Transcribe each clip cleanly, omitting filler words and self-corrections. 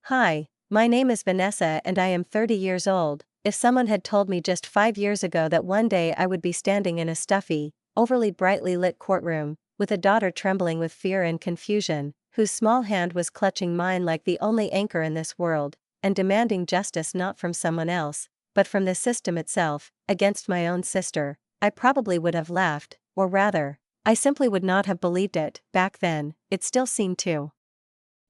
Hi, my name is Vanessa and I am 30 years old. If someone had told me just 5 years ago that one day I would be standing in a stuffy, overly brightly lit courtroom, with a daughter trembling with fear and confusion, whose small hand was clutching mine like the only anchor in this world, and demanding justice not from someone else, but from the system itself, against my own sister, I probably would have laughed, or rather, I simply would not have believed it. Back then, it still seemed to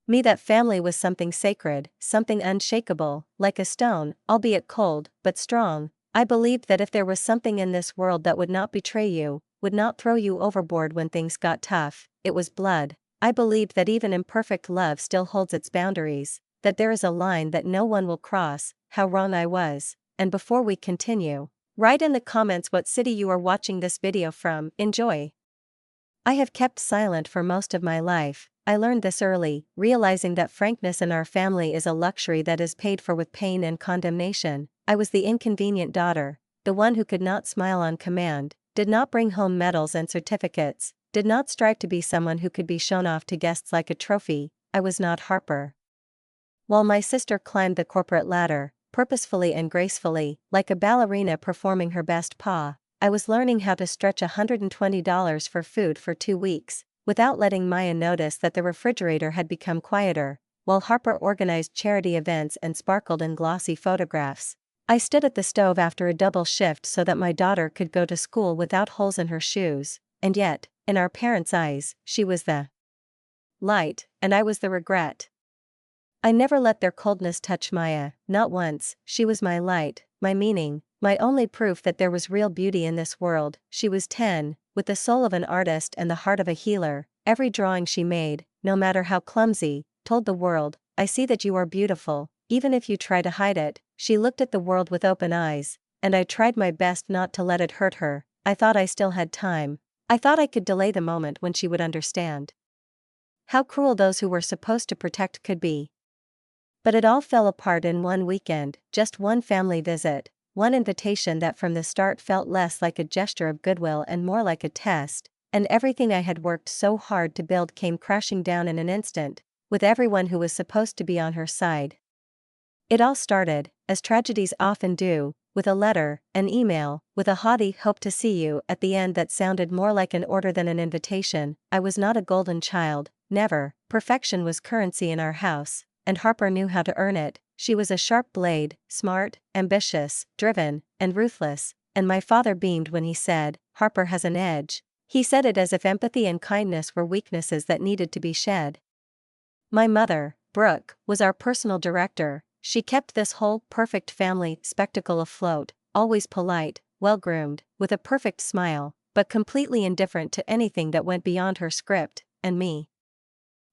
me that family was something sacred, something unshakable, like a stone, albeit cold, but strong. I believed that if there was something in this world that would not betray you, would not throw you overboard when things got tough, it was blood. I believed that even imperfect love still holds its boundaries, that there is a line that no one will cross. How wrong I was. And before we continue, write in the comments what city you are watching this video from. Enjoy. I have kept silent for most of my life. I learned this early, realizing that frankness in our family is a luxury that is paid for with pain and condemnation. I was the inconvenient daughter, the one who could not smile on command, did not bring home medals and certificates, did not strive to be someone who could be shown off to guests like a trophy. I was not Harper. While my sister climbed the corporate ladder, purposefully and gracefully, like a ballerina performing her best pas, I was learning how to stretch $120 for food for 2 weeks, without letting Maya notice that the refrigerator had become quieter, while Harper organized charity events and sparkled in glossy photographs. I stood at the stove after a double shift so that my daughter could go to school without holes in her shoes, and yet, in our parents' eyes, she was the light, and I was the regret. I never let their coldness touch Maya, not once. She was my light, my meaning, my only proof that there was real beauty in this world. She was 10, with the soul of an artist and the heart of a healer. Every drawing she made, no matter how clumsy, told the world, I see that you are beautiful, even if you try to hide it. She looked at the world with open eyes, and I tried my best not to let it hurt her. I thought I still had time. I thought I could delay the moment when she would understand how cruel those who were supposed to protect could be. But it all fell apart in one weekend, just one family visit, one invitation that from the start felt less like a gesture of goodwill and more like a test, and everything I had worked so hard to build came crashing down in an instant, with everyone who was supposed to be on her side. It all started, as tragedies often do, with a letter, an email, with a haughty "hope to see you" at the end that sounded more like an order than an invitation. I was not a golden child, never. Perfection was currency in our house, and Harper knew how to earn it. She was a sharp blade, smart, ambitious, driven, and ruthless, and my father beamed when he said, "Harper has an edge." He said it as if empathy and kindness were weaknesses that needed to be shed. My mother, Brooke, was our personal director. She kept this whole perfect family spectacle afloat, always polite, well-groomed, with a perfect smile, but completely indifferent to anything that went beyond her script, and me.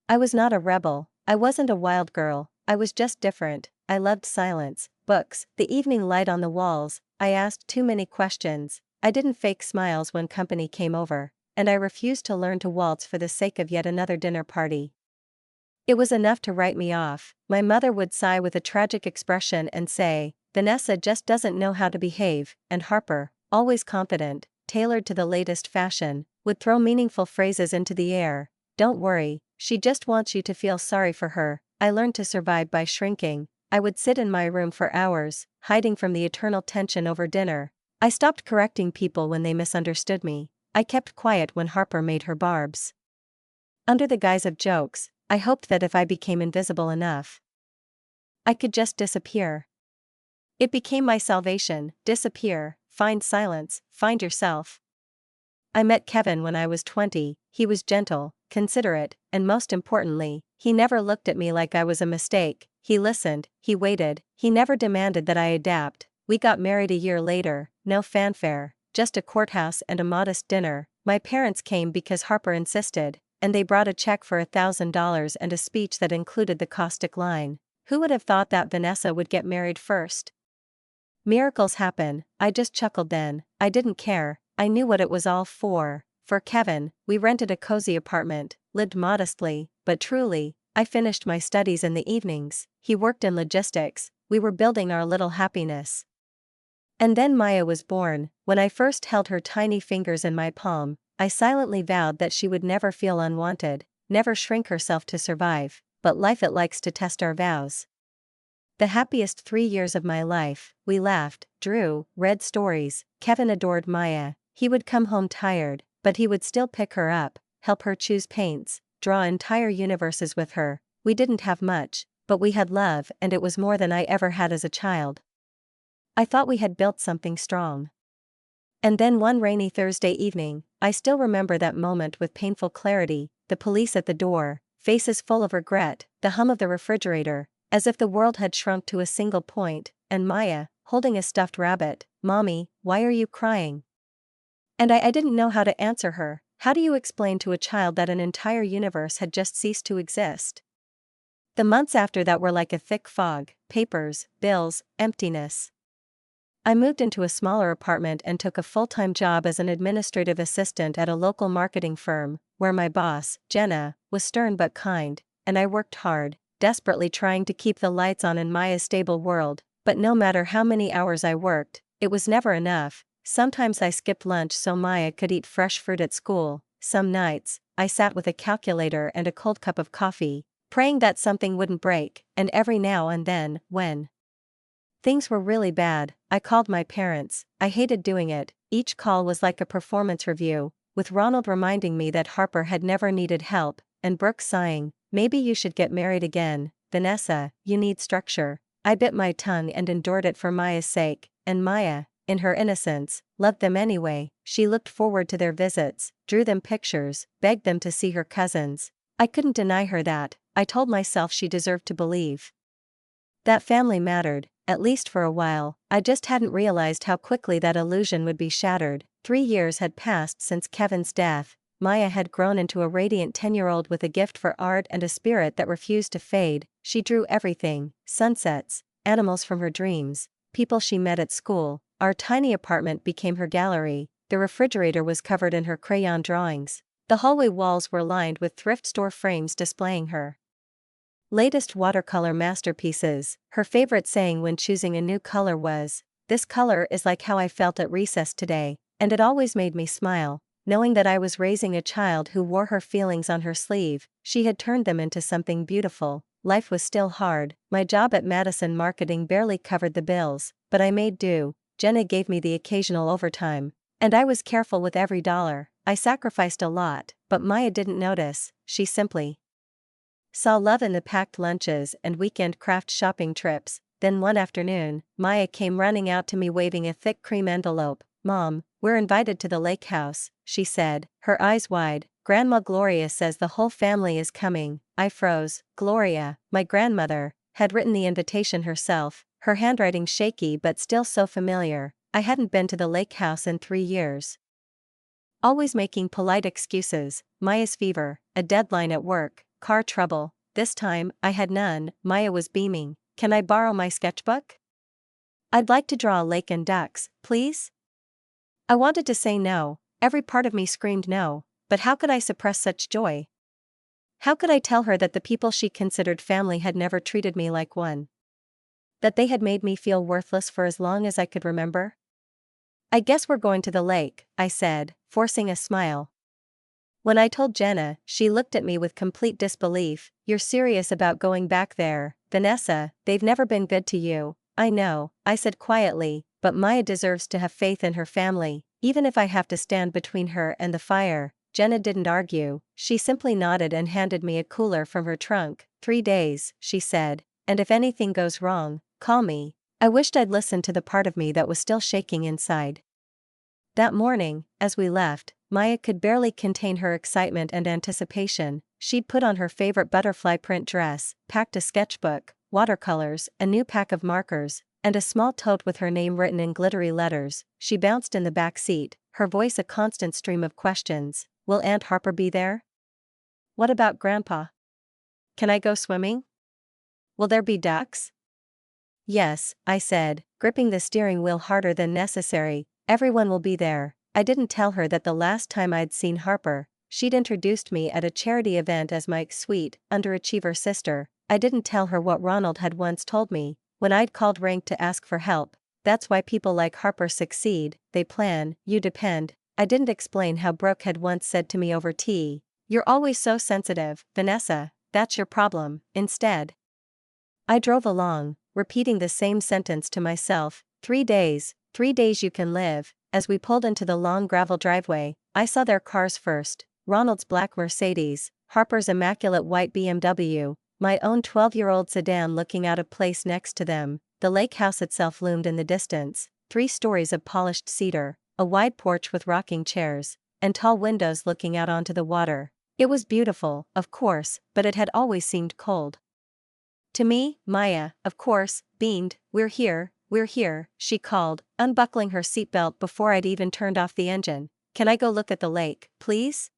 I was not a rebel. I wasn't a wild girl, I was just different. I loved silence, books, the evening light on the walls. I asked too many questions. I didn't fake smiles when company came over, and I refused to learn to waltz for the sake of yet another dinner party. It was enough to write me off. My mother would sigh with a tragic expression and say, "Vanessa just doesn't know how to behave," and Harper, always confident, tailored to the latest fashion, would throw meaningful phrases into the air. "Don't worry, she just wants you to feel sorry for her." I learned to survive by shrinking. I would sit in my room for hours, hiding from the eternal tension over dinner. I stopped correcting people when they misunderstood me. I kept quiet when Harper made her barbs. Under the guise of jokes, I hoped that if I became invisible enough, I could just disappear. It became my salvation. Disappear, find silence, find yourself. I met Kevin when I was 20. He was gentle, considerate, and most importantly, he never looked at me like I was a mistake. He listened, he waited, he never demanded that I adapt. We got married a year later, no fanfare, just a courthouse and a modest dinner. My parents came because Harper insisted, and they brought a check for $1,000 and a speech that included the caustic line, "Who would have thought that Vanessa would get married first?" Miracles happen. I just chuckled then. I didn't care. I knew what it was all for. For Kevin, we rented a cozy apartment, lived modestly, but truly. I finished my studies in the evenings. He worked in logistics. We were building our little happiness. And then Maya was born. When I first held her tiny fingers in my palm, I silently vowed that she would never feel unwanted, never shrink herself to survive, but life it likes to test our vows. The happiest 3 years of my life. We laughed, drew, read stories. Kevin adored Maya. He would come home tired, but he would still pick her up, help her choose paints, draw entire universes with her. We didn't have much, but we had love, and it was more than I ever had as a child. I thought we had built something strong. And then one rainy Thursday evening, I still remember that moment with painful clarity, the police at the door, faces full of regret, the hum of the refrigerator, as if the world had shrunk to a single point, and Maya, holding a stuffed rabbit. "Mommy, why are you crying?" And I didn't know how to answer her. How do you explain to a child that an entire universe had just ceased to exist? The months after that were like a thick fog: papers, bills, emptiness. I moved into a smaller apartment and took a full-time job as an administrative assistant at a local marketing firm, where my boss, Jenna, was stern but kind, and I worked hard, desperately trying to keep the lights on in Maya's stable world. But no matter how many hours I worked, it was never enough. Sometimes I skipped lunch so Maya could eat fresh fruit at school. Some nights, I sat with a calculator and a cold cup of coffee, praying that something wouldn't break. And every now and then, when things were really bad, I called my parents. I hated doing it. Each call was like a performance review, with Ronald reminding me that Harper had never needed help, and Brooke sighing, "Maybe you should get married again, Vanessa, you need structure." I bit my tongue and endured it for Maya's sake, and Maya, in her innocence, loved them anyway. She looked forward to their visits, drew them pictures, begged them to see her cousins. I couldn't deny her that. I told myself she deserved to believe that family mattered, at least for a while. I just hadn't realized how quickly that illusion would be shattered. 3 years had passed since Kevin's death. Maya had grown into a radiant 10-year-old with a gift for art and a spirit that refused to fade. She drew everything: sunsets, animals from her dreams, people she met at school. Our tiny apartment became her gallery. The refrigerator was covered in her crayon drawings. The hallway walls were lined with thrift store frames displaying her latest watercolor masterpieces. Her favorite saying when choosing a new color was, "This color is like how I felt at recess today," and it always made me smile, knowing that I was raising a child who wore her feelings on her sleeve. She had turned them into something beautiful. Life was still hard. My job at Madison Marketing barely covered the bills, but I made do. Jenna gave me the occasional overtime, and I was careful with every dollar. I sacrificed a lot, but Maya didn't notice. She simply saw love in the packed lunches and weekend craft shopping trips. Then one afternoon, Maya came running out to me waving a thick cream envelope. "Mom, we're invited to the lake house," she said, her eyes wide. "Grandma Gloria says the whole family is coming." I froze. Gloria, my grandmother, had written the invitation herself, her handwriting shaky but still so familiar. I hadn't been to the lake house in 3 years. Always making polite excuses: Maya's fever, a deadline at work, car trouble. This time, I had none. Maya was beaming. "Can I borrow my sketchbook? I'd like to draw a lake and ducks, please." I wanted to say no. Every part of me screamed no, but how could I suppress such joy? How could I tell her that the people she considered family had never treated me like one? That they had made me feel worthless for as long as I could remember? "I guess we're going to the lake," I said, forcing a smile. When I told Jenna, she looked at me with complete disbelief. "You're serious about going back there, Vanessa? They've never been good to you." "I know," I said quietly, "but Maya deserves to have faith in her family, even if I have to stand between her and the fire." Jenna didn't argue. She simply nodded and handed me a cooler from her trunk. 3 days, she said, "and if anything goes wrong, call me." I wished I'd listened to the part of me that was still shaking inside. That morning, as we left, Maya could barely contain her excitement and anticipation. She'd put on her favorite butterfly print dress, packed a sketchbook, watercolors, a new pack of markers, and a small tote with her name written in glittery letters. She bounced in the back seat, her voice a constant stream of questions. "Will Aunt Harper be there? What about Grandpa? Can I go swimming? Will there be ducks?" "Yes," I said, gripping the steering wheel harder than necessary. "Everyone will be there." I didn't tell her that the last time I'd seen Harper, she'd introduced me at a charity event as Mike's sweet, underachiever sister. I didn't tell her what Ronald had once told me, when I'd called Rank to ask for help. "That's why people like Harper succeed, they plan, you depend." I didn't explain how Brooke had once said to me over tea, "You're always so sensitive, Vanessa, that's your problem." Instead, I drove along, repeating the same sentence to myself. 3 days, 3 days you can live. As we pulled into the long gravel driveway, I saw their cars first: Ronald's black Mercedes, Harper's immaculate white BMW, my own 12-year-old sedan looking out of place next to them. The lake house itself loomed in the distance, 3 stories of polished cedar, a wide porch with rocking chairs, and tall windows looking out onto the water. It was beautiful, of course, but it had always seemed cold. To me, Maya, of course, beamed. We're here, she called, unbuckling her seatbelt before I'd even turned off the engine. Can I go look at the lake, please?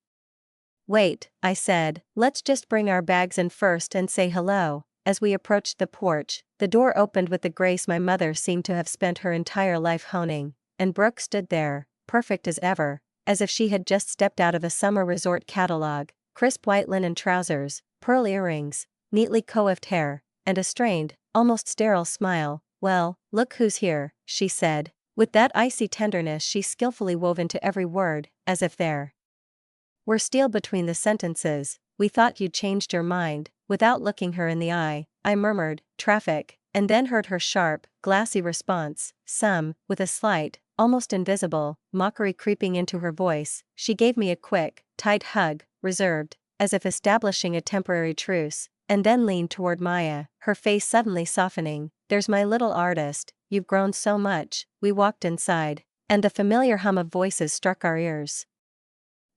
Wait, I said, let's just bring our bags in first and say hello. As we approached the porch, the door opened with the grace my mother seemed to have spent her entire life honing, and Brooke stood there, perfect as ever, as if she had just stepped out of a summer resort catalog: crisp white linen trousers, pearl earrings, neatly coiffed hair, and a strained, almost sterile smile. Well, look who's here, she said, with that icy tenderness she skillfully wove into every word, as if there were steel between the sentences. We thought you'd changed your mind. Without looking her in the eye, I murmured, traffic, and then heard her sharp, glassy response, some, with a slight, almost invisible, mockery creeping into her voice. She gave me a quick, tight hug, reserved, as if establishing a temporary truce, and then leaned toward Maya, her face suddenly softening. There's my little artist, you've grown so much. We walked inside, and the familiar hum of voices struck our ears.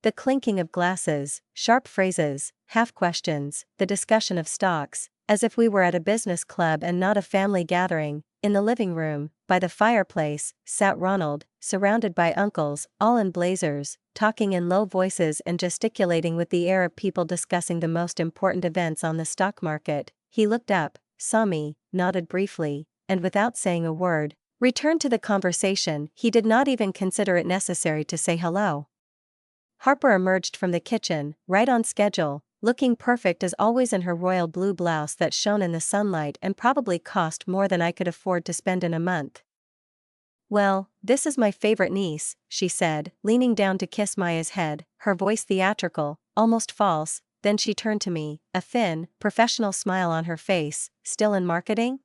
The clinking of glasses, sharp phrases, half-questions, the discussion of stocks, as if we were at a business club and not a family gathering. In the living room, by the fireplace, sat Ronald, surrounded by uncles, all in blazers, talking in low voices and gesticulating with the air of people discussing the most important events on the stock market. He looked up, saw me, nodded briefly, and without saying a word, returned to the conversation. He did not even consider it necessary to say hello. Harper emerged from the kitchen, right on schedule, looking perfect as always in her royal blue blouse that shone in the sunlight and probably cost more than I could afford to spend in a month. Well, this is my favorite niece, she said, leaning down to kiss Maya's head, her voice theatrical, almost false. Then she turned to me, a thin, professional smile on her face. Still in marketing?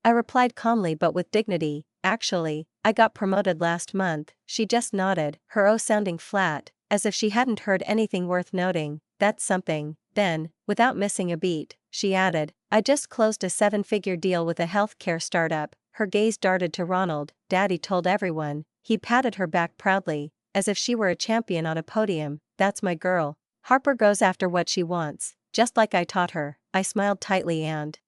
I replied calmly but with dignity, actually, I got promoted last month. She just nodded, her O sounding flat, as if she hadn't heard anything worth noting. That's something. Then, without missing a beat, she added, I just closed a 7-figure deal with a healthcare startup. Her gaze darted to Ronald. Daddy told everyone. He patted her back proudly, as if she were a champion on a podium. That's my girl. Harper goes after what she wants, just like I taught her. I smiled tightly and,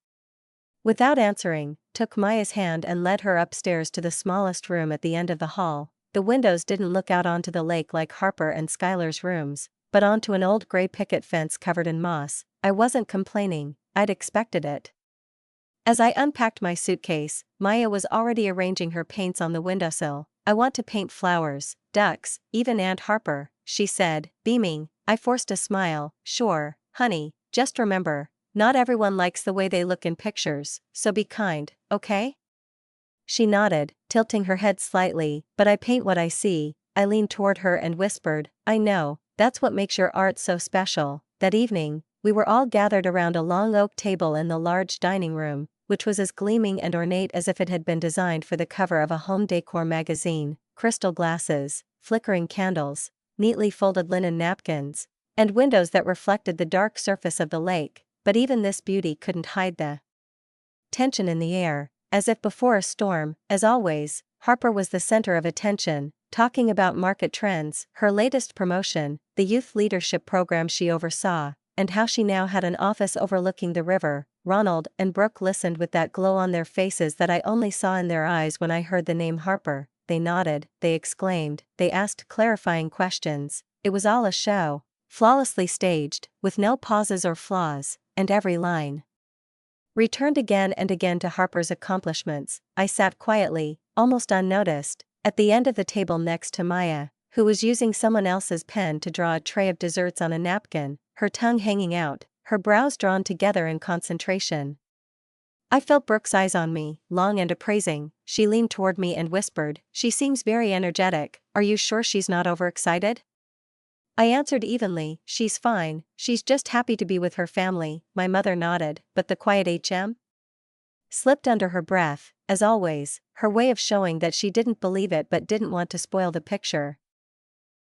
without answering, took Maya's hand and led her upstairs to the smallest room at the end of the hall. The windows didn't look out onto the lake like Harper and Skylar's rooms, but onto an old gray picket fence covered in moss. I wasn't complaining, I'd expected it. As I unpacked my suitcase, Maya was already arranging her paints on the windowsill. I want to paint flowers, ducks, even Aunt Harper, she said, beaming. I forced a smile. Sure, honey, just remember, not everyone likes the way they look in pictures, so be kind, okay? She nodded, tilting her head slightly. But I paint what I see. I leaned toward her and whispered, I know, that's what makes your art so special. That evening, we were all gathered around a long oak table in the large dining room, which was as gleaming and ornate as if it had been designed for the cover of a home decor magazine. Crystal glasses, flickering candles, neatly folded linen napkins, and windows that reflected the dark surface of the lake. But even this beauty couldn't hide the tension in the air, as if before a storm. As always, Harper was the center of attention, talking about market trends, her latest promotion, the youth leadership program she oversaw, and how she now had an office overlooking the river. Ronald and Brooke listened with that glow on their faces that I only saw in their eyes when I heard the name Harper. They nodded, they exclaimed, they asked clarifying questions. It was all a show, flawlessly staged, with no pauses or flaws, and every line returned again and again to Harper's accomplishments. I sat quietly, almost unnoticed, at the end of the table next to Maya, who was using someone else's pen to draw a tray of desserts on a napkin, her tongue hanging out, her brows drawn together in concentration. I felt Brooke's eyes on me, long and appraising. She leaned toward me and whispered, she seems very energetic. Are you sure she's not overexcited? I answered evenly, she's fine, she's just happy to be with her family. My mother nodded, but the quiet HM? slipped under her breath, as always, her way of showing that she didn't believe it but didn't want to spoil the picture.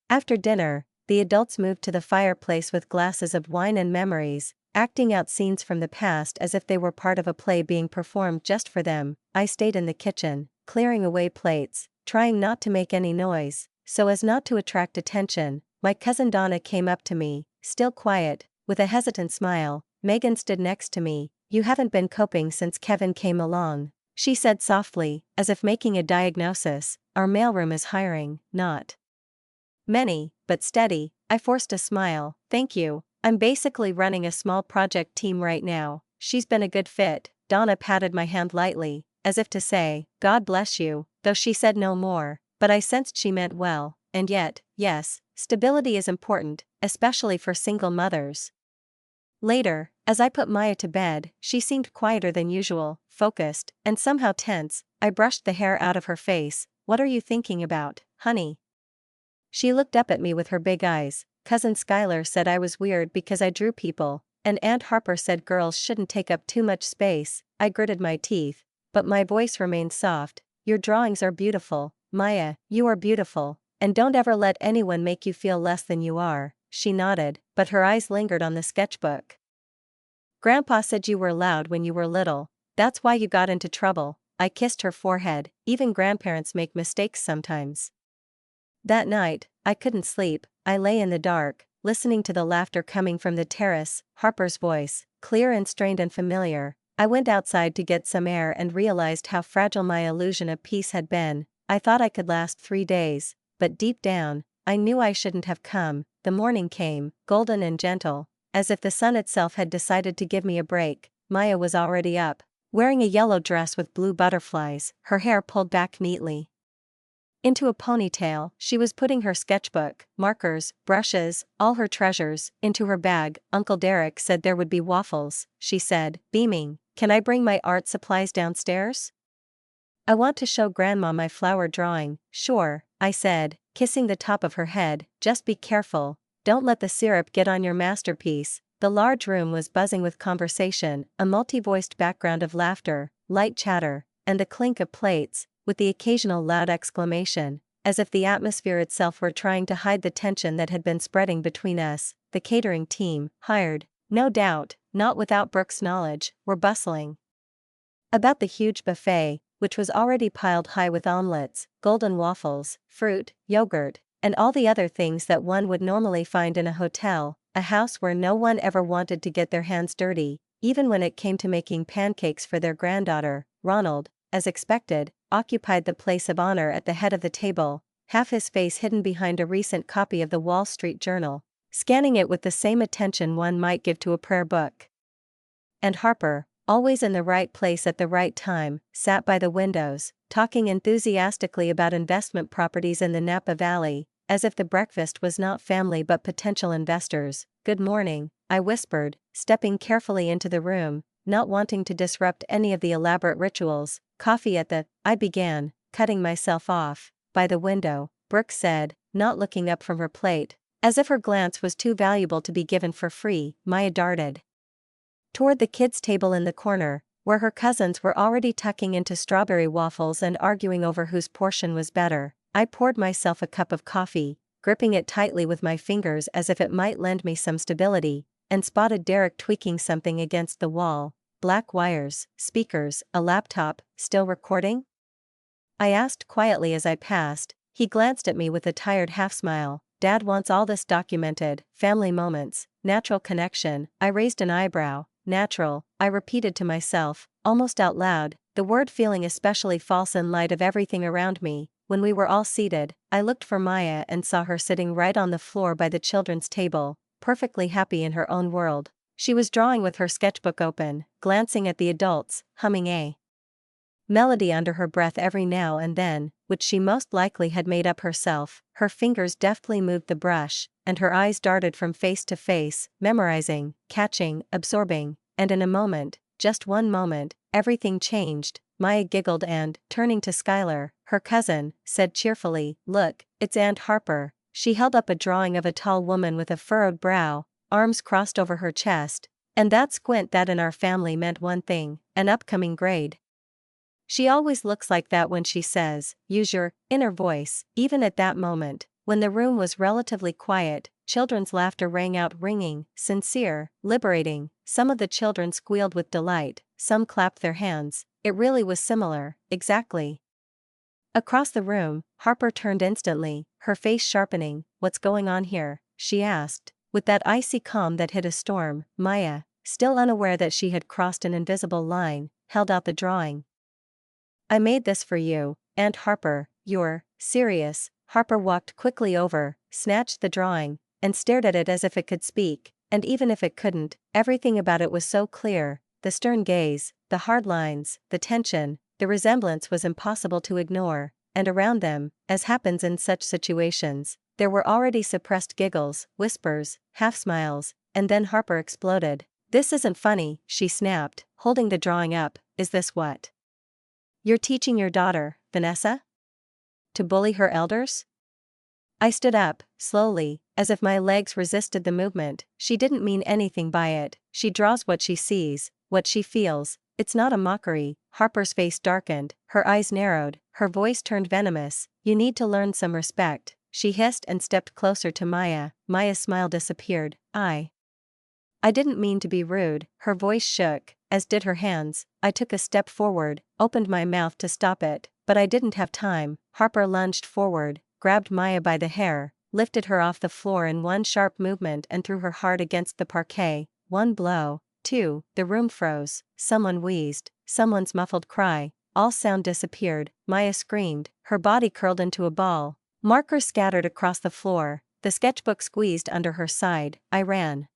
After dinner, the adults moved to the fireplace with glasses of wine and memories, acting out scenes from the past as if they were part of a play being performed just for them. I stayed in the kitchen, clearing away plates, trying not to make any noise, so as not to attract attention. My cousin Donna came up to me, still quiet, with a hesitant smile. Megan stood next to me. "You haven't been coping since Kevin came along," she said softly, as if making a diagnosis. "Our mailroom is hiring, not many, but steady." I forced a smile. "Thank you. I'm basically running a small project team right now." "She's been a good fit." Donna patted my hand lightly, as if to say, "God bless you," though she said no more, but I sensed she meant well. And yet, yes, stability is important, especially for single mothers. Later, as I put Maya to bed, she seemed quieter than usual, focused, and somehow tense. I brushed the hair out of her face. "What are you thinking about, honey?" She looked up at me with her big eyes. "Cousin Skylar said I was weird because I drew people, and Aunt Harper said girls shouldn't take up too much space." I gritted my teeth, but my voice remained soft. "Your drawings are beautiful, Maya, you are beautiful, and don't ever let anyone make you feel less than you are." She nodded, but her eyes lingered on the sketchbook. "Grandpa said you were loud when you were little. That's why you got into trouble." I kissed her forehead. "Even grandparents make mistakes sometimes." That night, I couldn't sleep. I lay in the dark, listening to the laughter coming from the terrace, Harper's voice, clear and strained and familiar. I went outside to get some air and realized how fragile my illusion of peace had been. I thought I could last 3 days, but deep down, I knew I shouldn't have come. The morning came, golden and gentle, as if the sun itself had decided to give me a break. Maya was already up, wearing a yellow dress with blue butterflies, her hair pulled back neatly into a ponytail. She was putting her sketchbook, markers, brushes, all her treasures, into her bag. "Uncle Derek said there would be waffles," she said, beaming. "Can I bring my art supplies downstairs? I want to show Grandma my flower drawing." "Sure," I said, kissing the top of her head. "Just be careful, don't let the syrup get on your masterpiece." The large room was buzzing with conversation, a multi-voiced background of laughter, light chatter, and the clink of plates, with the occasional loud exclamation, as if the atmosphere itself were trying to hide the tension that had been spreading between us. The catering team, hired, no doubt, not without Brooke's knowledge, were bustling about the huge buffet, which was already piled high with omelets, golden waffles, fruit, yogurt, and all the other things that one would normally find in a hotel, a house where no one ever wanted to get their hands dirty, even when it came to making pancakes for their granddaughter. Ronald, as expected, occupied the place of honor at the head of the table, half his face hidden behind a recent copy of the Wall Street Journal, scanning it with the same attention one might give to a prayer book. And Harper, always in the right place at the right time, sat by the windows, talking enthusiastically about investment properties in the Napa Valley, as if the breakfast was not family but potential investors. "Good morning," I whispered, stepping carefully into the room, not wanting to disrupt any of the elaborate rituals. "Coffee at the—" I began, cutting myself off. "By the window," Brooke said, not looking up from her plate, as if her glance was too valuable to be given for free. Maya darted toward the kids' table in the corner, where her cousins were already tucking into strawberry waffles and arguing over whose portion was better. I poured myself a cup of coffee, gripping it tightly with my fingers as if it might lend me some stability, and spotted Derek tweaking something against the wall. "Black wires, speakers, a laptop, still recording?" I asked quietly as I passed. He glanced at me with a tired half-smile. "Dad wants all this documented, family moments, natural connection." I raised an eyebrow. "Natural," I repeated to myself, almost out loud, the word feeling especially false in light of everything around me. When we were all seated, I looked for Maya and saw her sitting right on the floor by the children's table, perfectly happy in her own world. She was drawing with her sketchbook open, glancing at the adults, humming a melody under her breath every now and then, which she most likely had made up herself. Her fingers deftly moved the brush, and her eyes darted from face to face, memorizing, catching, absorbing, and in a moment, just one moment, everything changed. Maya giggled and, turning to Skylar, her cousin, said cheerfully, "Look, it's Aunt Harper." She held up a drawing of a tall woman with a furrowed brow, arms crossed over her chest, And that squint that in our family meant one thing, an upcoming grade. She always looks like that when she says, use your inner voice, even at that moment, when the room was relatively quiet, children's laughter rang out ringing, sincere, liberating, some of the children squealed with delight, some clapped their hands, it really was similar, exactly. Across the room, Harper turned instantly, her face sharpening. What's going on here? She asked, with that icy calm that hid a storm. Maya, still unaware that she had crossed an invisible line, held out the drawing. I made this for you, Aunt Harper. You're serious? Harper walked quickly over, snatched the drawing, and stared at it as if it could speak, and even if it couldn't, everything about it was so clear, the stern gaze, the hard lines, the tension, the resemblance was impossible to ignore, and around them, as happens in such situations, there were already suppressed giggles, whispers, half-smiles, and then Harper exploded. This isn't funny, she snapped, holding the drawing up. Is this what you're teaching your daughter, Vanessa? To bully her elders? I stood up, slowly, as if my legs resisted the movement. She didn't mean anything by it. She draws what she sees, what she feels. It's not a mockery. Harper's face darkened, her eyes narrowed, her voice turned venomous. You need to learn some respect, she hissed and stepped closer to Maya. Maya's smile disappeared. I didn't mean to be rude. Her voice shook, as did her hands. I took a step forward, opened my mouth to stop it, but I didn't have time. Harper lunged forward, grabbed Maya by the hair, lifted her off the floor in one sharp movement and threw her hard against the parquet. One blow, two, the room froze, someone wheezed, someone's muffled cry, all sound disappeared. Maya screamed, her body curled into a ball. Markers scattered across the floor, the sketchbook squeezed under her side. I ran.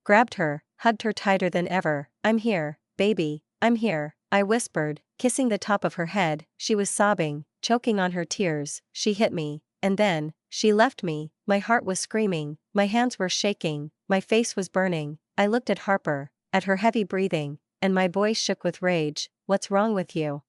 Grabbed her, hugged her tighter than ever. I'm here, baby, I'm here, I whispered, kissing the top of her head. She was sobbing, choking on her tears. She hit me, and then, she left me. My heart was screaming, my hands were shaking, my face was burning. I looked at Harper, at her heavy breathing, and my voice shook with rage. What's wrong with you?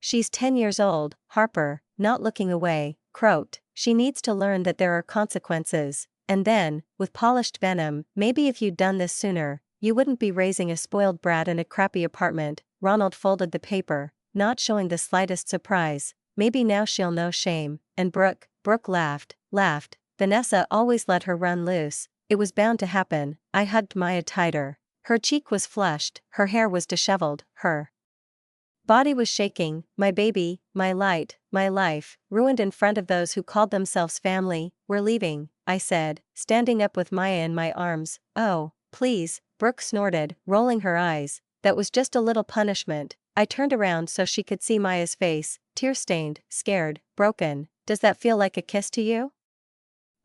She's 10 years old, Harper, not looking away, croaked. She needs to learn that there are consequences. And then, with polished venom, maybe if you'd done this sooner, you wouldn't be raising a spoiled brat in a crappy apartment. Ronald folded the paper, not showing the slightest surprise. Maybe now she'll know shame. And Brooke laughed. Vanessa always let her run loose. It was bound to happen. I hugged Maya tighter. Her cheek was flushed, her hair was disheveled, her body was shaking. My baby, my light, my life, ruined in front of those who called themselves family. We're leaving, I said, standing up with Maya in my arms. Oh, please, Brooke snorted, rolling her eyes. That was just a little punishment. I turned around so she could see Maya's face, tear-stained, scared, broken. Does that feel like a kiss to you?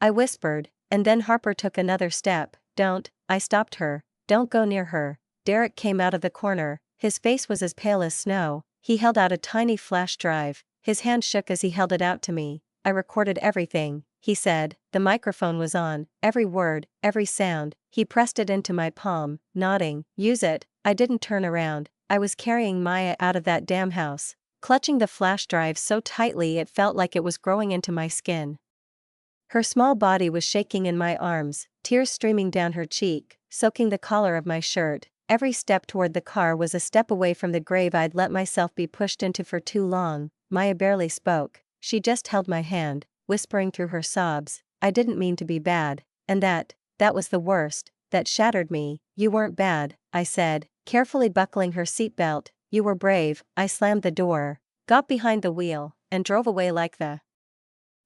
I whispered, and then Harper took another step. Don't, I stopped her. Don't go near her. Derek came out of the corner. His face was as pale as snow. He held out a tiny flash drive. His hand shook as he held it out to me. I recorded everything, he said. The microphone was on, every word, every sound. He pressed it into my palm, nodding. Use it. I didn't turn around. I was carrying Maya out of that damn house, clutching the flash drive so tightly it felt like it was growing into my skin. Her small body was shaking in my arms, tears streaming down her cheek, soaking the collar of my shirt. Every step toward the car was a step away from the grave I'd let myself be pushed into for too long. Maya barely spoke. She just held my hand, whispering through her sobs, I didn't mean to be bad, and that was the worst, that shattered me. You weren't bad, I said, carefully buckling her seatbelt. You were brave. I slammed the door, got behind the wheel, and drove away like the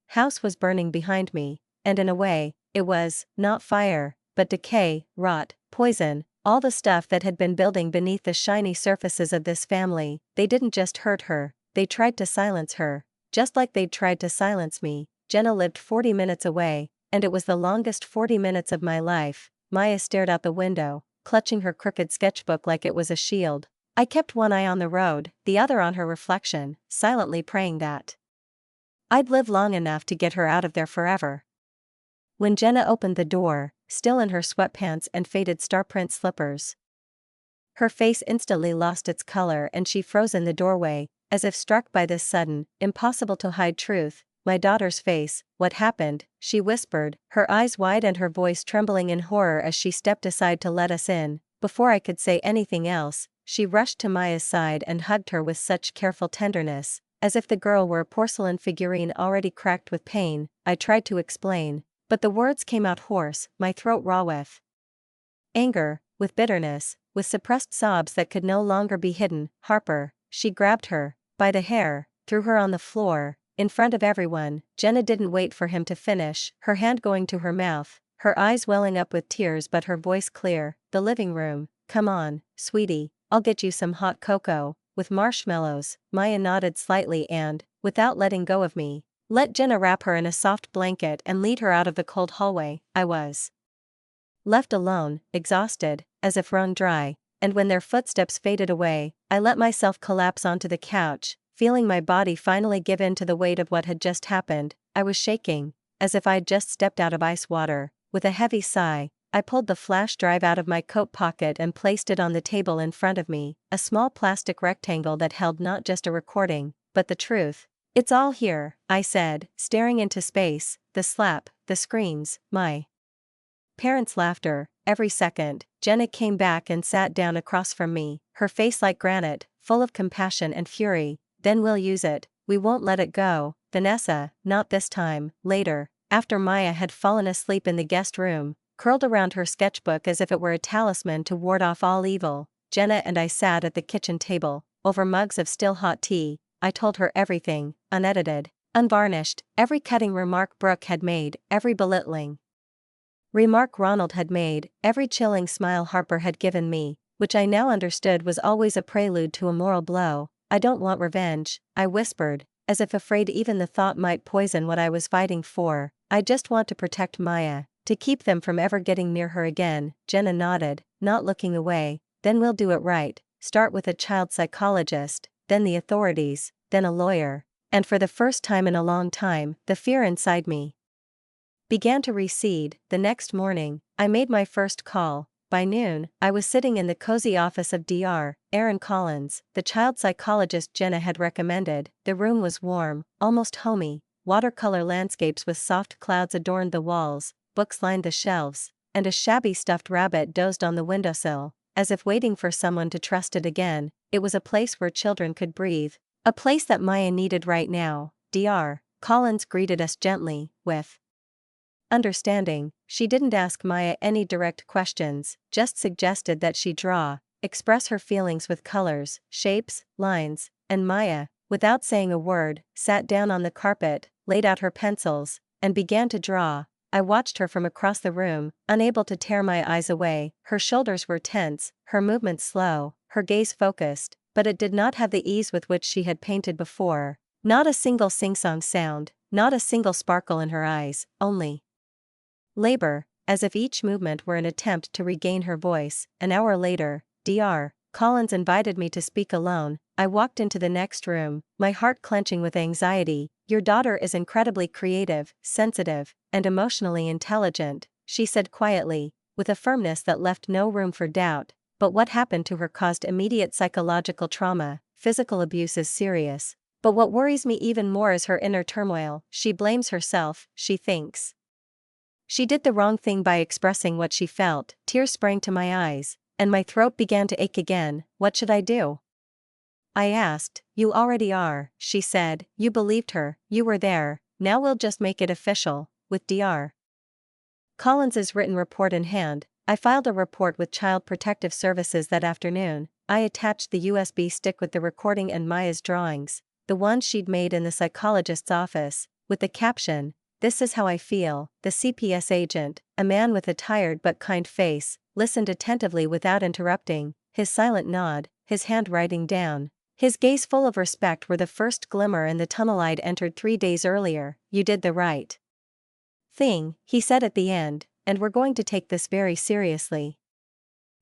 house was burning behind me, and in a way, it was, not fire, but decay, rot, poison, all the stuff that had been building beneath the shiny surfaces of this family. They didn't just hurt her, they tried to silence her, just like they'd tried to silence me. Jenna lived 40 minutes away, and it was the longest 40 minutes of my life. Maya stared out the window, clutching her crooked sketchbook like it was a shield. I kept one eye on the road, the other on her reflection, silently praying that I'd live long enough to get her out of there forever. When Jenna opened the door, still in her sweatpants and faded starprint slippers, her face instantly lost its color and she froze in the doorway, as if struck by this sudden, impossible to hide truth. my daughter's face. What happened? She whispered, her eyes wide and her voice trembling in horror as she stepped aside to let us in. Before I could say anything else, she rushed to Maya's side and hugged her with such careful tenderness, as if the girl were a porcelain figurine already cracked with pain. I tried to explain, but the words came out hoarse, my throat raw with anger, with bitterness, with suppressed sobs that could no longer be hidden. Harper, she grabbed her by the hair, threw her on the floor, in front of everyone. Jenna didn't wait for him to finish, her hand going to her mouth, her eyes welling up with tears but her voice clear. The living room. Come on, sweetie, I'll get you some hot cocoa, with marshmallows. Maya nodded slightly and, without letting go of me, let Jenna wrap her in a soft blanket and lead her out of the cold hallway. I was left alone, exhausted, as if wrung dry, and when their footsteps faded away, I let myself collapse onto the couch, feeling my body finally give in to the weight of what had just happened. I was shaking, as if I'd just stepped out of ice water. With a heavy sigh, I pulled the flash drive out of my coat pocket and placed it on the table in front of me, a small plastic rectangle that held not just a recording, but the truth. It's all here, I said, staring into space, the slap, the screams, my parents' laughter. Every second, Jenna came back and sat down across from me, her face like granite, full of compassion and fury. Then we'll use it, we won't let it go, Vanessa, not this time. Later, after Maya had fallen asleep in the guest room, curled around her sketchbook as if it were a talisman to ward off all evil, Jenna and I sat at the kitchen table, over mugs of still hot tea. I told her everything, unedited, unvarnished, every cutting remark Brooke had made, every belittling remark Ronald had made, every chilling smile Harper had given me, which I now understood was always a prelude to a moral blow. I don't want revenge, I whispered, as if afraid even the thought might poison what I was fighting for. I just want to protect Maya, to keep them from ever getting near her again. Jenna nodded, not looking away. Then we'll do it right, start with a child psychologist, then the authorities, then a lawyer. And for the first time in a long time, the fear inside me began to recede. The next morning, I made my first call. By noon, I was sitting in the cozy office of Dr. Aaron Collins, the child psychologist Jenna had recommended. The room was warm, almost homey. Watercolor landscapes with soft clouds adorned the walls, books lined the shelves, and a shabby stuffed rabbit dozed on the windowsill, as if waiting for someone to trust it again. It was a place where children could breathe, a place that Maya needed right now. Dr. Collins greeted us gently, with understanding. She didn't ask Maya any direct questions, just suggested that she express her feelings with colors, shapes, lines, and Maya, without saying a word, sat down on the carpet, laid out her pencils, and began to draw. I watched her from across the room, unable to tear my eyes away. Her shoulders were tense, her movements slow, her gaze focused, but it did not have the ease with which she had painted before. Not a single sing-song sound, not a single sparkle in her eyes, only labor, as if each movement were an attempt to regain her voice. An hour later, Dr. Collins invited me to speak alone. I walked into the next room, my heart clenching with anxiety. Your daughter is incredibly creative, sensitive, and emotionally intelligent, she said quietly, with a firmness that left no room for doubt. But what happened to her caused immediate psychological trauma. Physical abuse is serious. But what worries me even more is her inner turmoil. She blames herself, she thinks she did the wrong thing by expressing what she felt. Tears sprang to my eyes, and my throat began to ache again. What should I do? I asked. You already are, she said. You believed her, you were there, now we'll just make it official. With Dr. Collins's written report in hand, I filed a report with Child Protective Services that afternoon. I attached the USB stick with the recording and Maya's drawings, the ones she'd made in the psychologist's office, with the caption, "This is how I feel." The CPS agent, a man with a tired but kind face, listened attentively without interrupting, his silent nod, his hand writing down, his gaze full of respect where the first glimmer in the tunnel I'd entered 3 days earlier. You did the right thing, he said at the end, and we're going to take this very seriously.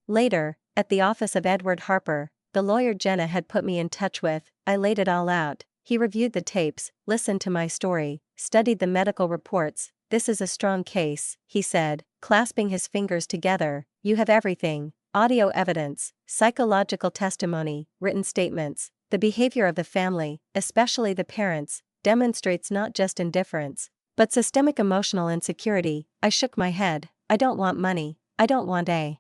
Later, at the office of Edward Harper, the lawyer Jenna had put me in touch with, I laid it all out. He reviewed the tapes, listened to my story, studied the medical reports. This is a strong case, he said, clasping his fingers together. You have everything: audio evidence, psychological testimony, written statements, the behavior of the family, especially the parents, demonstrates not just indifference, but systemic emotional insecurity. I shook my head. I don't want money. I don't want a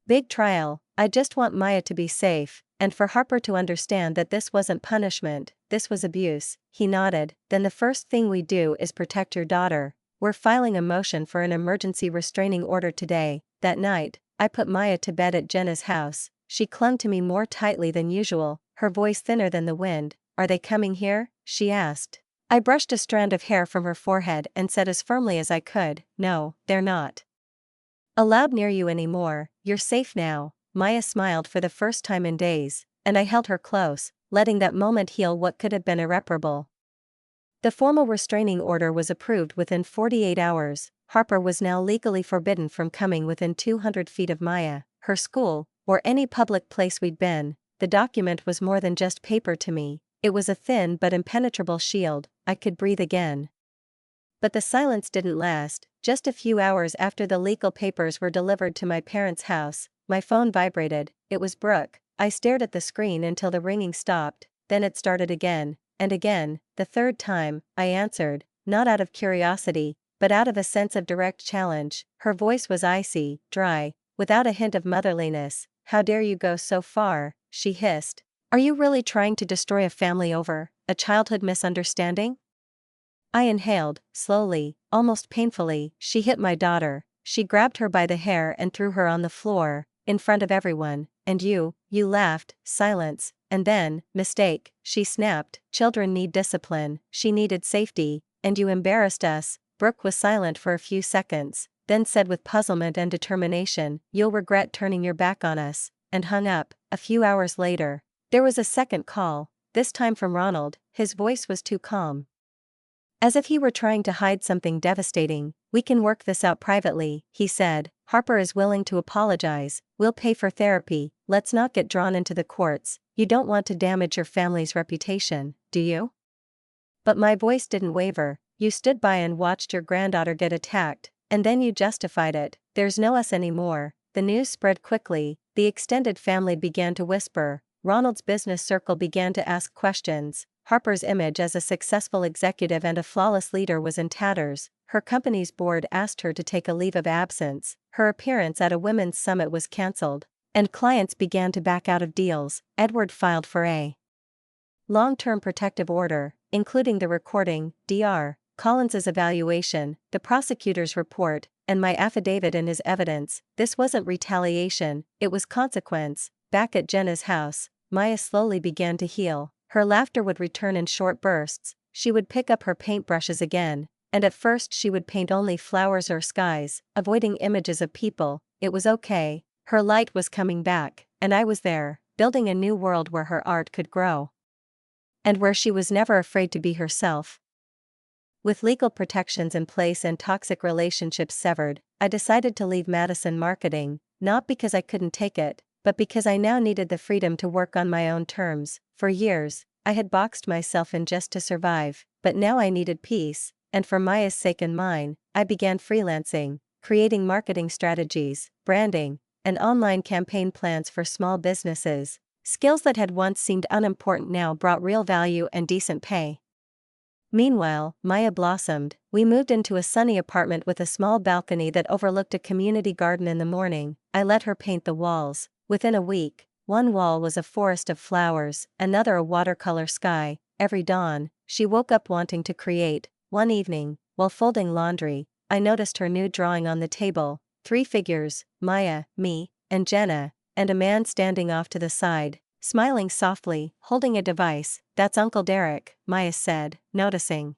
big trial. I just want Maya to be safe, and for Harper to understand that this wasn't punishment, this was abuse. He nodded. Then the first thing we do is protect your daughter. We're filing a motion for an emergency restraining order today. That night, I put Maya to bed at Jenna's house. She clung to me more tightly than usual, her voice thinner than the wind. Are they coming here? She asked. I brushed a strand of hair from her forehead and said as firmly as I could, no, they're not allowed near you anymore. You're safe now. Maya smiled for the first time in days, and I held her close, letting that moment heal what could have been irreparable. The formal restraining order was approved within 48 hours. Harper was now legally forbidden from coming within 200 feet of Maya, her school, or any public place we'd been. The document was more than just paper to me. It was a thin but impenetrable shield. I could breathe again. But the silence didn't last. Just a few hours after the legal papers were delivered to my parents' house, my phone vibrated. It was Brooke. I stared at the screen until the ringing stopped, then it started again, and again. The third time, I answered, not out of curiosity, but out of a sense of direct challenge. Her voice was icy, dry, without a hint of motherliness. How dare you go so far, she hissed. Are you really trying to destroy a family over a childhood misunderstanding? I inhaled, slowly, almost painfully. She hit my daughter. She grabbed her by the hair and threw her on the floor, in front of everyone. And you laughed. Silence. And then, mistake, she snapped. Children need discipline. She needed safety, and you embarrassed us. Brooke was silent for a few seconds, then said with puzzlement and determination, you'll regret turning your back on us, and hung up. A few hours later, there was a second call, this time from Ronald. His voice was too calm, as if he were trying to hide something devastating. We can work this out privately, he said. Harper is willing to apologize. We'll pay for therapy. Let's not get drawn into the courts. You don't want to damage your family's reputation, do you? But my voice didn't waver. You stood by and watched your granddaughter get attacked, and then you justified it. There's no us anymore. The news spread quickly. The extended family began to whisper. Ronald's business circle began to ask questions. Harper's image as a successful executive and a flawless leader was in tatters. Her company's board asked her to take a leave of absence. Her appearance at a women's summit was cancelled, and clients began to back out of deals. Edward filed for a long-term protective order, including the recording, Dr. Collins's evaluation, the prosecutor's report, and my affidavit in his evidence. This wasn't retaliation, it was consequence. Back at Jenna's house, Maya slowly began to heal. Her laughter would return in short bursts. She would pick up her paintbrushes again, and at first she would paint only flowers or skies, avoiding images of people. It was okay. Her light was coming back, and I was there, building a new world where her art could grow, and where she was never afraid to be herself. With legal protections in place and toxic relationships severed, I decided to leave Madison marketing, not because I couldn't take it, but because I now needed the freedom to work on my own terms. For years, I had boxed myself in just to survive, but now I needed peace, and for Maya's sake and mine, I began freelancing, creating marketing strategies, branding, and online campaign plans for small businesses. Skills that had once seemed unimportant now brought real value and decent pay. Meanwhile, Maya blossomed. We moved into a sunny apartment with a small balcony that overlooked a community garden in the morning. I let her paint the walls. Within a week, one wall was a forest of flowers, another a watercolor sky. Every dawn, she woke up wanting to create. One evening, while folding laundry, I noticed her new drawing on the table. 3 figures, Maya, me, and Jenna, and a man standing off to the side, smiling softly, holding a device. That's Uncle Derek, Maya said, noticing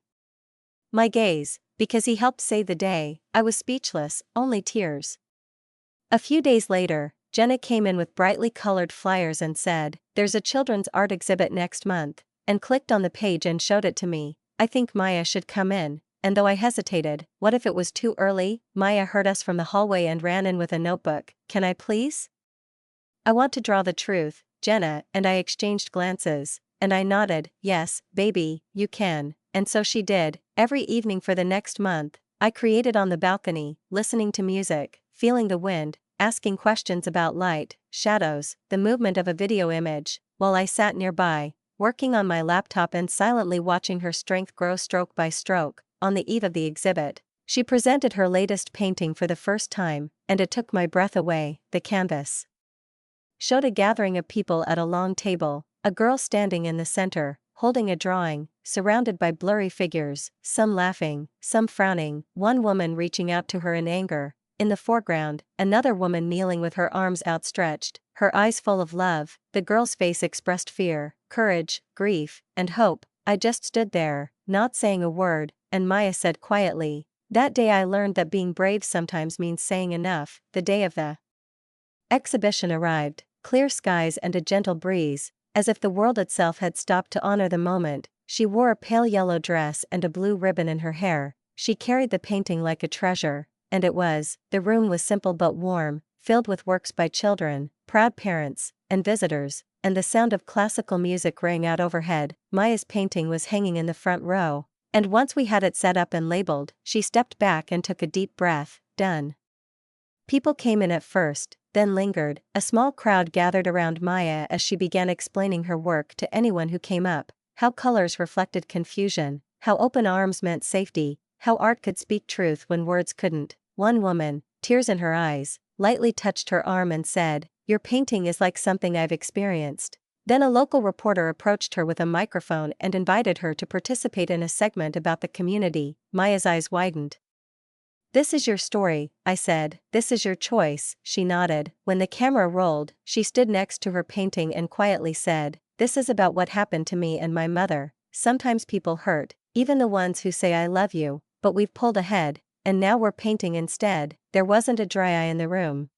my gaze. Because he helped save the day, I was speechless, only tears. A few days later, Jenna came in with brightly colored flyers and said, there's a children's art exhibit next month, and clicked on the page and showed it to me. I think Maya should come in, and though I hesitated, what if it was too early? Maya heard us from the hallway and ran in with a notebook. Can I please? I want to draw the truth. Jenna and I exchanged glances, and I nodded, yes, baby, you can, and so she did. Every evening for the next month, I created on the balcony, listening to music, feeling the wind, asking questions about light, shadows, the movement of a video image. While I sat nearby, working on my laptop and silently watching her strength grow stroke by stroke. On the eve of the exhibit, she presented her latest painting for the first time, and it took my breath away. The canvas showed a gathering of people at a long table, a girl standing in the center, holding a drawing, surrounded by blurry figures, some laughing, some frowning, one woman reaching out to her in anger. In the foreground, another woman kneeling with her arms outstretched, her eyes full of love. The girl's face expressed fear, courage, grief, and hope. I just stood there, not saying a word, and Maya said quietly, "That day I learned that being brave sometimes means saying enough." The day of the exhibition arrived, clear skies and a gentle breeze, as if the world itself had stopped to honor the moment. She wore a pale yellow dress and a blue ribbon in her hair. She carried the painting like a treasure, and the room was simple but warm, filled with works by children, proud parents, and visitors, and the sound of classical music rang out overhead. Maya's painting was hanging in the front row, and once we had it set up and labeled, she stepped back and took a deep breath. Done. People came in at first, then lingered. A small crowd gathered around Maya as she began explaining her work to anyone who came up, how colors reflected confusion, how open arms meant safety, how art could speak truth when words couldn't. One woman, tears in her eyes, lightly touched her arm and said, "Your painting is like something I've experienced." Then a local reporter approached her with a microphone and invited her to participate in a segment about the community. Maya's eyes widened. "This is your story," I said. "This is your choice." She nodded. When the camera rolled, she stood next to her painting and quietly said, "This is about what happened to me and my mother. Sometimes people hurt, even the ones who say I love you, but we've pulled ahead, and now we're painting instead." There wasn't a dry eye in the room.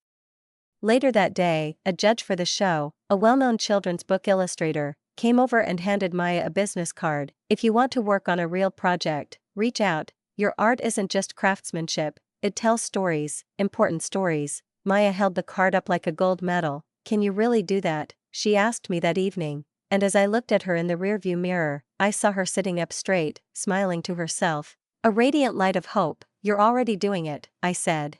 Later that day, a judge for the show, a well-known children's book illustrator, came over and handed Maya a business card. "If you want to work on a real project, reach out. Your art isn't just craftsmanship, it tells stories, important stories." Maya held the card up like a gold medal. "Can you really do that?" she asked me that evening, and as I looked at her in the rearview mirror, I saw her sitting up straight, smiling to herself. A radiant light of hope. "You're already doing it," I said.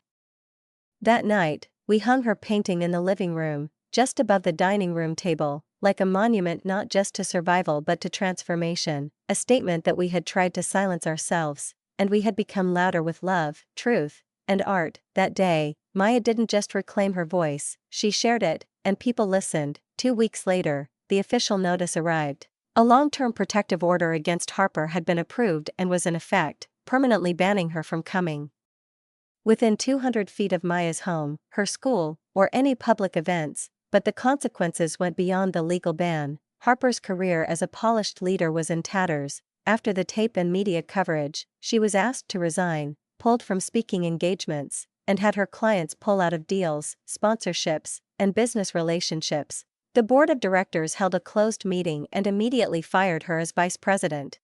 That night, we hung her painting in the living room, just above the dining room table, like a monument not just to survival but to transformation, a statement that we had tried to silence ourselves, and we had become louder with love, truth, and art. That day, Maya didn't just reclaim her voice, she shared it, and people listened. 2 weeks later, the official notice arrived. A long-term protective order against Harper had been approved and was in effect, permanently banning her from coming within 200 feet of Maya's home, her school, or any public events. But the consequences went beyond the legal ban. Harper's career as a polished leader was in tatters. After the tape and media coverage, she was asked to resign, pulled from speaking engagements, and had her clients pull out of deals, sponsorships, and business relationships. The board of directors held a closed meeting and immediately fired her as vice president.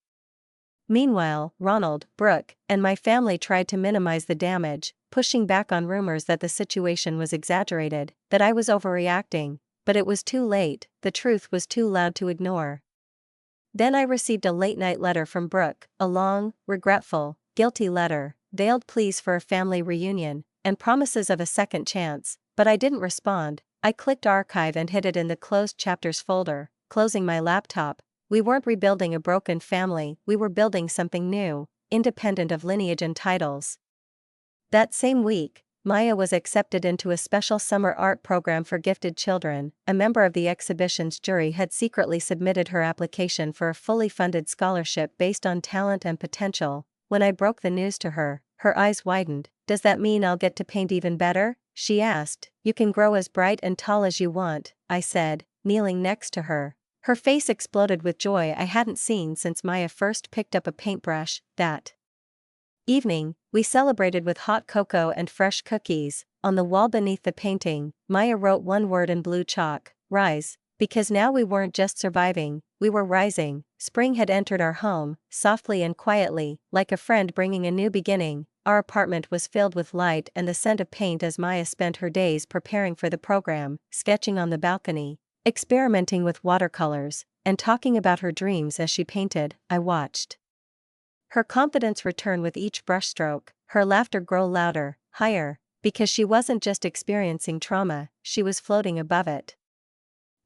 Meanwhile, Ronald, Brooke, and my family tried to minimize the damage, pushing back on rumors that the situation was exaggerated, that I was overreacting, but it was too late. The truth was too loud to ignore. Then I received a late-night letter from Brooke, a long, regretful, guilty letter, veiled pleas for a family reunion, and promises of a second chance, but I didn't respond. I clicked archive and hid it in the closed chapters folder, closing my laptop. We weren't rebuilding a broken family, we were building something new, independent of lineage and titles. That same week, Maya was accepted into a special summer art program for gifted children. A member of the exhibition's jury had secretly submitted her application for a fully funded scholarship based on talent and potential. When I broke the news to her, her eyes widened. "Does that mean I'll get to paint even better?" she asked. "You can grow as bright and tall as you want," I said, kneeling next to her. Her face exploded with joy I hadn't seen since Maya first picked up a paintbrush. That evening, we celebrated with hot cocoa and fresh cookies. On the wall beneath the painting, Maya wrote one word in blue chalk: rise. Because now we weren't just surviving, we were rising. Spring had entered our home, softly and quietly, like a friend bringing a new beginning. Our apartment was filled with light and the scent of paint as Maya spent her days preparing for the program, sketching on the balcony, experimenting with watercolors, and talking about her dreams as she painted. I watched her confidence return with each brushstroke, her laughter grow louder, higher, because she wasn't just experiencing trauma, she was floating above it.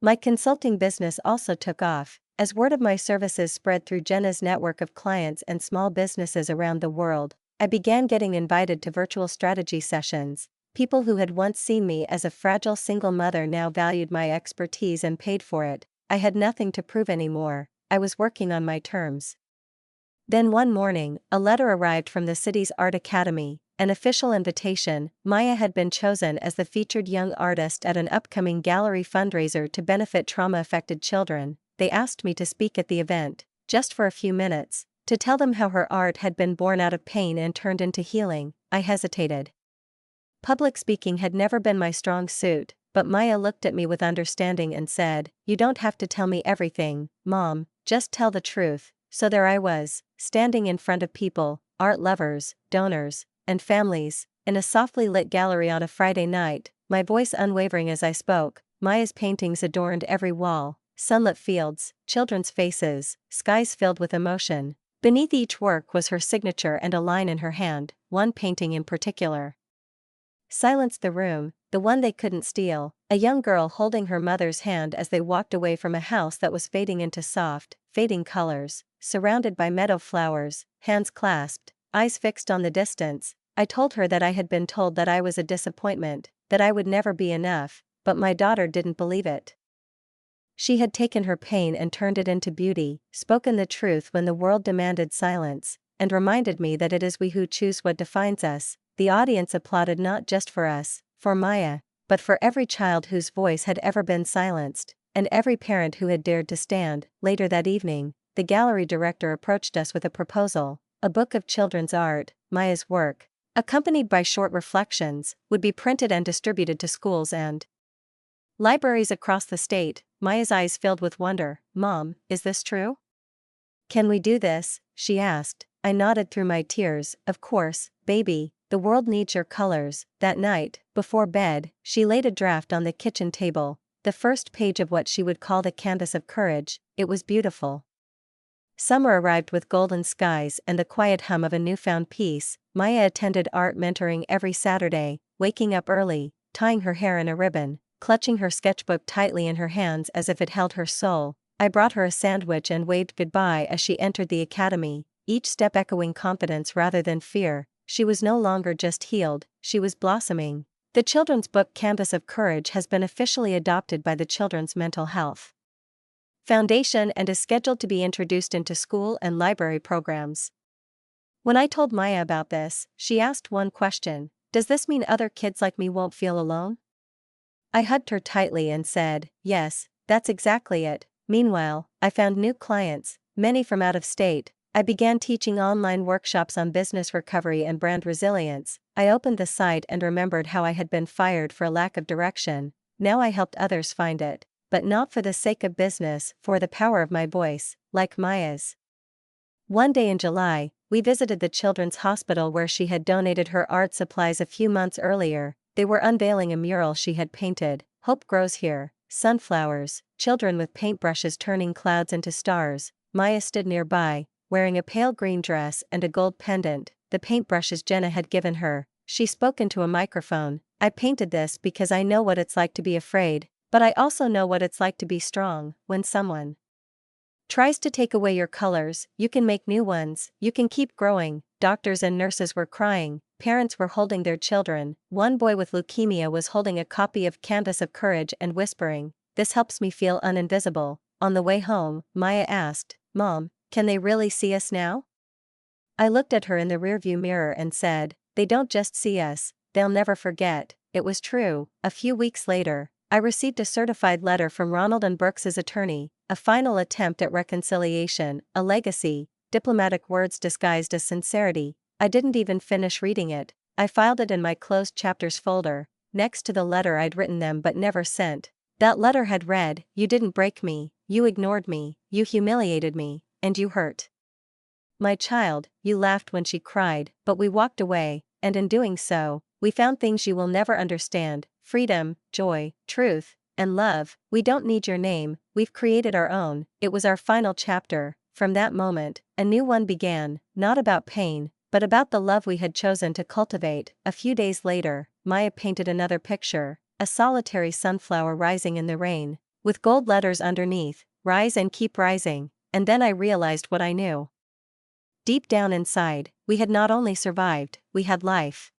My consulting business also took off, as word of my services spread through Jenna's network of clients and small businesses around the world. I began getting invited to virtual strategy sessions. People who had once seen me as a fragile single mother now valued my expertise and paid for it. I had nothing to prove anymore. I was working on my terms. Then one morning, a letter arrived from the city's art academy, an official invitation. Maya had been chosen as the featured young artist at an upcoming gallery fundraiser to benefit trauma-affected children. They asked me to speak at the event, just for a few minutes, to tell them how her art had been born out of pain and turned into healing. I hesitated. Public speaking had never been my strong suit, but Maya looked at me with understanding and said, "You don't have to tell me everything, Mom, just tell the truth." So there I was, standing in front of people, art lovers, donors, and families, in a softly lit gallery on a Friday night, my voice unwavering as I spoke. Maya's paintings adorned every wall, sunlit fields, children's faces, skies filled with emotion. Beneath each work was her signature and a line in her hand, one painting in particular silenced the room, the one they couldn't steal, a young girl holding her mother's hand as they walked away from a house that was fading into soft, fading colors, surrounded by meadow flowers, hands clasped, eyes fixed on the distance. I told her that I had been told that I was a disappointment, that I would never be enough, but my daughter didn't believe it. She had taken her pain and turned it into beauty, spoken the truth when the world demanded silence, and reminded me that it is we who choose what defines us. The audience applauded not just for us, for Maya, but for every child whose voice had ever been silenced, and every parent who had dared to stand. Later that evening, the gallery director approached us with a proposal. A book of children's art, Maya's work, accompanied by short reflections, would be printed and distributed to schools and libraries across the state. Maya's eyes filled with wonder. "Mom, is this true? Can we do this?" she asked. I nodded through my tears. "Of course, baby. The world needs your colors." That night, before bed, she laid a draft on the kitchen table, the first page of what she would call the canvas of courage. It was beautiful. Summer arrived with golden skies and the quiet hum of a newfound peace. Maya attended art mentoring every Saturday, waking up early, tying her hair in a ribbon, clutching her sketchbook tightly in her hands as if it held her soul. I brought her a sandwich and waved goodbye as she entered the academy, each step echoing confidence rather than fear. She was no longer just healed, she was blossoming. The children's book Canvas of Courage has been officially adopted by the Children's Mental Health Foundation and is scheduled to be introduced into school and library programs. When I told Maya about this, she asked one question: "Does this mean other kids like me won't feel alone?" I hugged her tightly and said, "Yes, that's exactly it." Meanwhile, I found new clients, many from out of state. I began teaching online workshops on business recovery and brand resilience. I opened the site and remembered how I had been fired for a lack of direction. Now I helped others find it, but not for the sake of business, for the power of my voice, like Maya's. One day in July, we visited the children's hospital where she had donated her art supplies a few months earlier. They were unveiling a mural she had painted. "Hope grows here," sunflowers, children with paintbrushes turning clouds into stars. Maya stood nearby, wearing a pale green dress and a gold pendant, the paintbrushes Jenna had given her. She spoke into a microphone. "I painted this because I know what it's like to be afraid, but I also know what it's like to be strong. When someone tries to take away your colors, you can make new ones, you can keep growing." Doctors and nurses were crying, parents were holding their children. One boy with leukemia was holding a copy of Canvas of Courage and whispering, "This helps me feel uninvisible." On the way home, Maya asked, "Mom, can they really see us now?" I looked at her in the rearview mirror and said, "They don't just see us, they'll never forget." It was true. A few weeks later, I received a certified letter from Ronald and Brooks's attorney, a final attempt at reconciliation, a legacy, diplomatic words disguised as sincerity. I didn't even finish reading it. I filed it in my closed chapters folder, next to the letter I'd written them but never sent. That letter had read, "You didn't break me, you ignored me, you humiliated me, and you hurt my child." You laughed when she cried, but we walked away, and in doing so, we found things you will never understand: freedom, joy, truth, and love. We don't need your name, we've created our own. It was our final chapter. From that moment, a new one began, not about pain, but about the love we had chosen to cultivate. A few days later, Maya painted another picture, a solitary sunflower rising in the rain. with gold letters underneath, "Rise and keep rising," and then I realized what I knew. Deep down inside, we had not only survived, we had life.